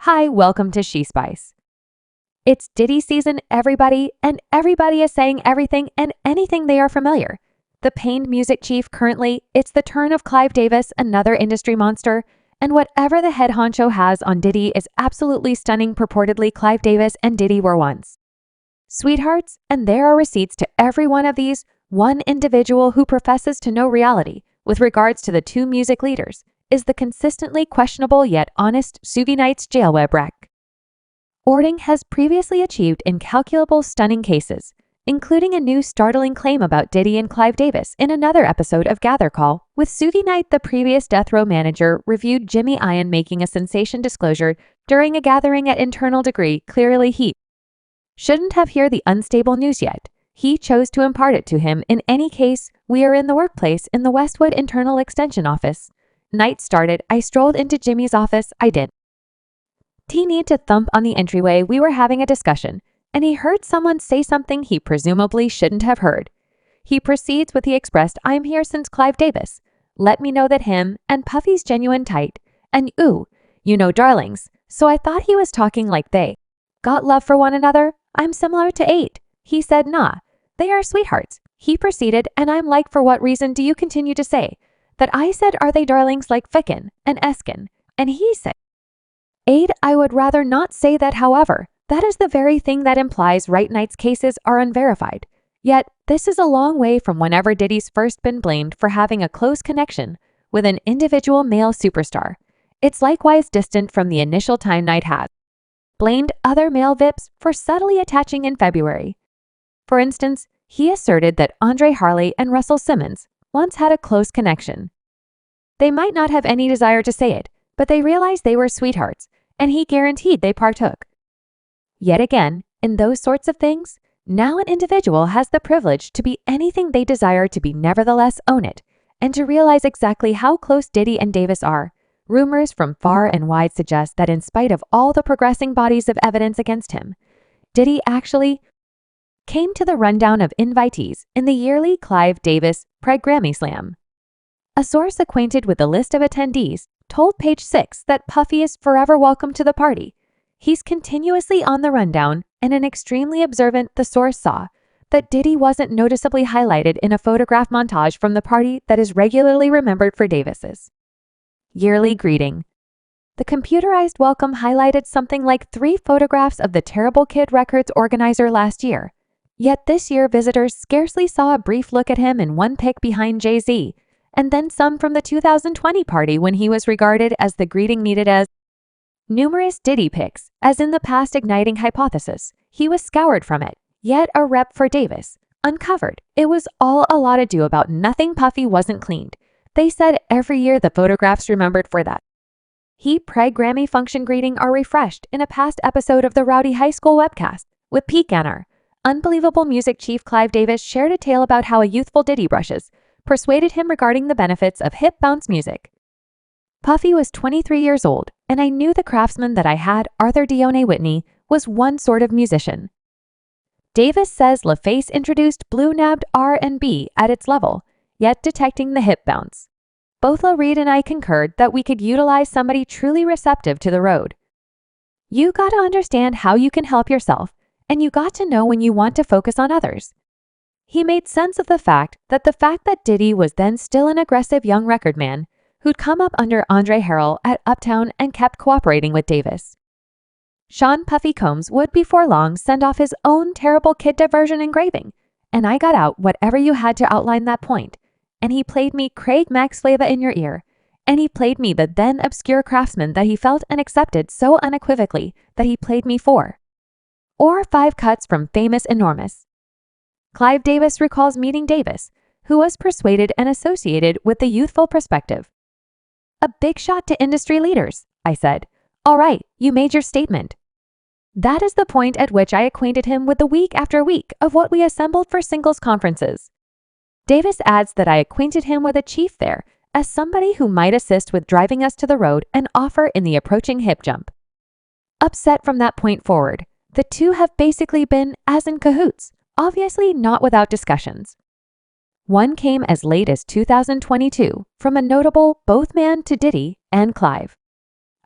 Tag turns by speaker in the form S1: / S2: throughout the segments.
S1: Hi, welcome to She Spice. It's Diddy season, everybody, and everybody is saying everything and anything they are familiar. The pained music chief currently, it's the turn of Clive Davis, another industry monster, and whatever the head honcho has on Diddy is absolutely stunning. Purportedly, Clive Davis and Diddy were once sweethearts, and there are receipts to every one of these. One individual who professes to know reality with regards to the two music leaders is the consistently questionable yet honest Suge Knight's jailweb wreck. Ording has previously achieved incalculable stunning cases, including a new startling claim about Diddy and Clive Davis in another episode of Gather Call. With Suge Knight, the previous death row manager, reviewed Jimmy Ian making a sensation disclosure during a gathering at Internal Degree. Clearly he shouldn't have heard the unstable news yet. He chose to impart it to him. In any case, we are in the workplace in the Westwood Internal Extension office. Night started. I strolled into Jimmy's office. I did. He need to thump on the entryway. We were having a discussion, and he heard someone say something he presumably shouldn't have heard. He proceeds with he expressed, "I'm here since Clive Davis. Let me know that him and Puffy's genuine tight, and ooh, you know darlings." So I thought he was talking like they got love for one another. I'm similar to 8. He said, "Nah, they are sweethearts." He proceeded, and I'm like, "For what reason do you continue to say that?" I said, "Are they darlings like Fickin and Eskin?" And he said, "Aid, I would rather not say that. However, that is the very thing that implies Right Knight's cases are unverified. Yet, this is a long way from whenever Diddy's first been blamed for having a close connection with an individual male superstar. It's likewise distant from the initial time Knight had blamed other male VIPs for subtly attaching in February. For instance, he asserted that Andre Harley and Russell Simmons once had a close connection. They might not have any desire to say it, but they realized they were sweethearts, and he guaranteed they partook. Yet again, in those sorts of things, now an individual has the privilege to be anything they desire to be, nevertheless own it, and to realize exactly how close Diddy and Davis are. Rumors from far and wide suggest that in spite of all the progressing bodies of evidence against him, Diddy actually came to the rundown of invitees in the yearly Clive Davis Grammy Slam. A source acquainted with the list of attendees told Page 6 that Puffy is forever welcome to the party. He's continuously on the rundown, and an extremely observant the source saw that Diddy wasn't noticeably highlighted in a photograph montage from the party that is regularly remembered for Davis's yearly greeting. The computerized welcome highlighted something like 3 photographs of the Terrible Kid Records organizer last year. Yet this year visitors scarcely saw a brief look at him in one pic behind Jay-Z, and then some from the 2020 party when he was regarded as the greeting needed. As numerous Diddy pics, as in the past igniting hypothesis, he was scoured from it. Yet a rep for Davis uncovered it was all a lot ado about nothing. Puffy wasn't cleaned. They said every year the photographs remembered for that he Grammy function greeting are refreshed in a past episode of the Rowdy High School webcast with Pete Ganner. Unbelievable music chief Clive Davis shared a tale about how a youthful Diddy brushes persuaded him regarding the benefits of hip bounce music. Puffy was 23 years old, and I knew the craftsman that I had, Arthur Dione Whitney, was one sort of musician. Davis says LaFace introduced blue-nabbed R&B at its level, yet detecting the hip bounce. Both La Reed and I concurred that we could utilize somebody truly receptive to the road. You gotta understand how you can help yourself, and you got to know when you want to focus on others. He made sense of the fact that Diddy was then still an aggressive young record man who'd come up under Andre Harrell at Uptown and kept cooperating with Davis. Sean Puffy Combs would before long send off his own Terrible Kid diversion engraving, and I got out whatever you had to outline that point, and he played me Craig Max Flava in your ear, and he played me the then obscure craftsman that he felt and accepted so unequivocally that he played me 4 or 5 cuts from Famous Enormous. Clive Davis recalls meeting Davis, who was persuaded and associated with the youthful perspective. "A big shot to industry leaders," I said. "All right, you made your statement." That is the point at which I acquainted him with the week after week of what we assembled for singles conferences. Davis adds that I acquainted him with a chief there as somebody who might assist with driving us to the road and offer in the approaching hip jump. Upset from that point forward, the two have basically been as in cahoots, obviously not without discussions. One came as late as 2022 from a notable both man to Diddy and Clive.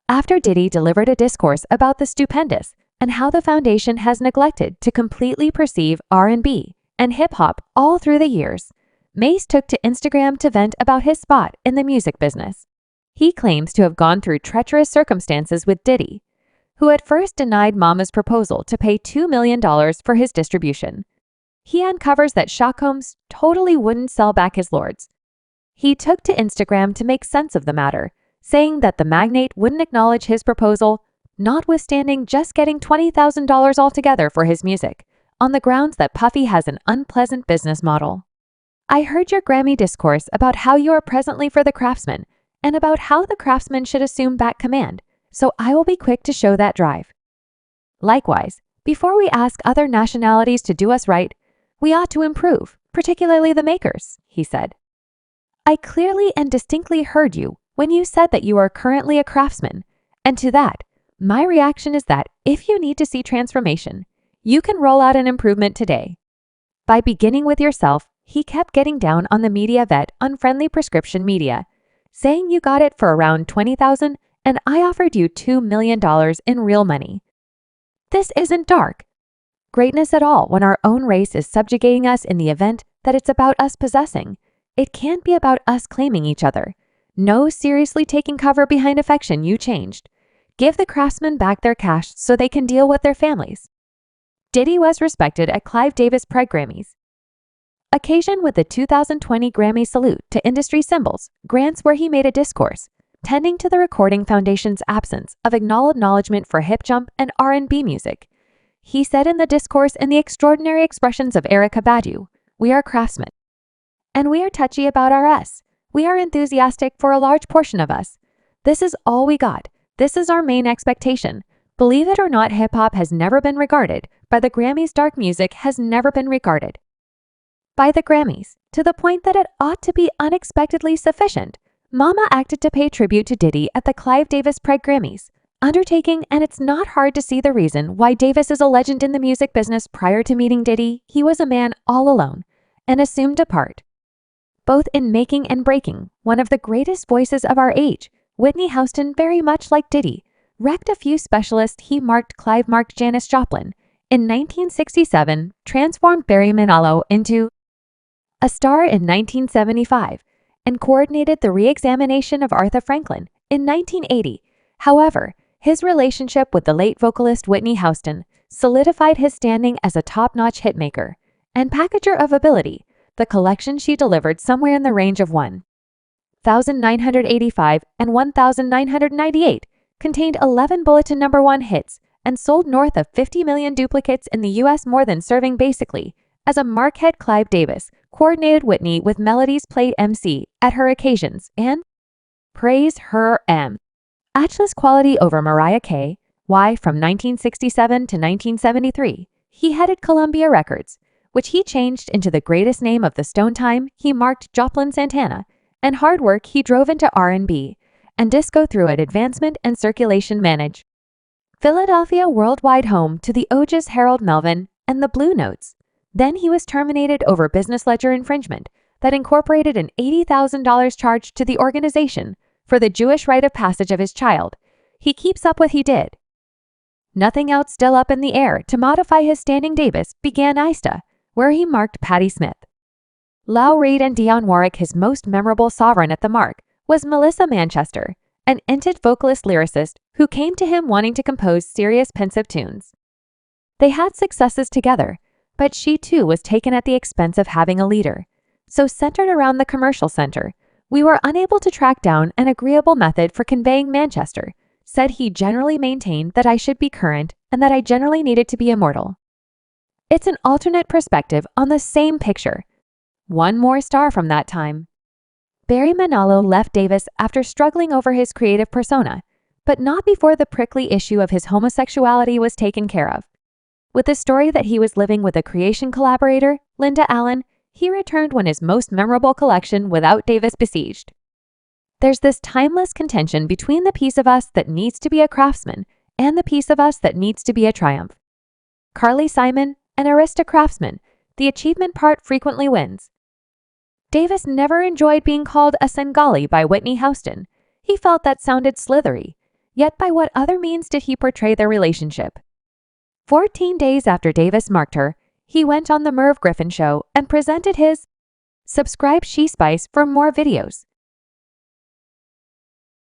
S1: after Diddy delivered a discourse about the stupendous and how the foundation has neglected to completely perceive R&B and hip-hop all through the years, Mace took to Instagram to vent about his spot in the music business. He claims to have gone through treacherous circumstances with Diddy, who at first denied Mama's proposal to pay $2 million for his distribution. He uncovers that Shock Holmes totally wouldn't sell back his lords. He took to Instagram to make sense of the matter, saying that the magnate wouldn't acknowledge his proposal, notwithstanding just getting $20,000 altogether for his music, on the grounds that Puffy has an unpleasant business model. I heard your Grammy discourse about how you are presently for the craftsman and about how the craftsman should assume back command, so I will be quick to show that drive. Likewise, before we ask other nationalities to do us right, we ought to improve, particularly the makers, he said. I clearly and distinctly heard you when you said that you are currently a craftsman, and to that, my reaction is that if you need to see transformation, you can roll out an improvement today. By beginning with yourself, he kept getting down on the media vet on Friendly Prescription Media, saying you got it for around $20,000 and I offered you $2 million in real money. This isn't dark greatness at all when our own race is subjugating us in the event that it's about us possessing. It can't be about us claiming each other. No seriously taking cover behind affection you changed. Give the craftsmen back their cash so they can deal with their families. Diddy was respected at Clive Davis Preg Grammys. Occasion with the 2020 Grammy Salute to Industry Symbols, grants where he made a discourse, tending to the Recording Foundation's absence of acknowledgement for hip jump and R&B music. He said in the discourse in the extraordinary expressions of Erykah Badu, "We are craftsmen. And we are touchy about our S. We are enthusiastic for a large portion of us. This is all we got. This is our main expectation. Believe it or not, hip-hop has never been regarded. By the Grammys, dark music has never been regarded by the Grammys, to the point that it ought to be unexpectedly sufficient. Mama acted to pay tribute to Diddy at the Clive Davis Preg Grammys undertaking, and it's not hard to see the reason why Davis is a legend in the music business. Prior to meeting Diddy, he was a man all alone and assumed a part, both in making and breaking. One of the greatest voices of our age, Whitney Houston, very much like Diddy, wrecked a few specialists. He marked Clive marked Janis Joplin. In 1967, transformed Barry Manilow into a star in 1975, and coordinated the re-examination of Aretha Franklin in 1980. However, his relationship with the late vocalist Whitney Houston solidified his standing as a top-notch hitmaker and packager of ability. The collection she delivered, somewhere in the range of 1,985 and 1,998, contained 11 Bulletin No. 1 hits and sold north of 50 million duplicates in the U.S., more than serving basically as a Marquette. Clive Davis coordinated Whitney with melodies played MC at her occasions and praise her matchless quality over Mariah Carey. Why, from 1967 to 1973, he headed Columbia Records, which he changed into the greatest name of the Stone time. He marked Joplin Santana, and hard work he drove into R&B and disco through an advancement and circulation manage. Philadelphia worldwide home to the Oges Harold Melvin and the Blue Notes. Then he was terminated over business ledger infringement that incorporated an $80,000 charge to the organization for the Jewish rite of passage of his child. He keeps up what he did. Nothing else still up in the air to modify his standing. Davis began Ista, where he marked Patti Smith, Lou Reed, and Dionne Warwick. His most memorable sovereign at the mark was Melissa Manchester, an intent vocalist lyricist who came to him wanting to compose serious pensive tunes. They had successes together, but she too was taken at the expense of having a leader. So centered around the commercial center, we were unable to track down an agreeable method for conveying Manchester. Said he generally maintained that I should be current and that I generally needed to be immortal. It's an alternate perspective on the same picture. One more star from that time. Barry Manilow left Davis after struggling over his creative persona, but not before the prickly issue of his homosexuality was taken care of. With the story that he was living with a creation collaborator, Linda Allen, he returned when his most memorable collection without Davis besieged. There's this timeless contention between the piece of us that needs to be a craftsman and the piece of us that needs to be a triumph. Carly Simon, an arista craftsman, the achievement part frequently wins. Davis never enjoyed being called a Sengali by Whitney Houston. He felt that sounded slithery. Yet by what other means did he portray their relationship? 14 days after Davis marked her, he went on The Merv Griffin Show and presented his Subscribe She Spice for more videos.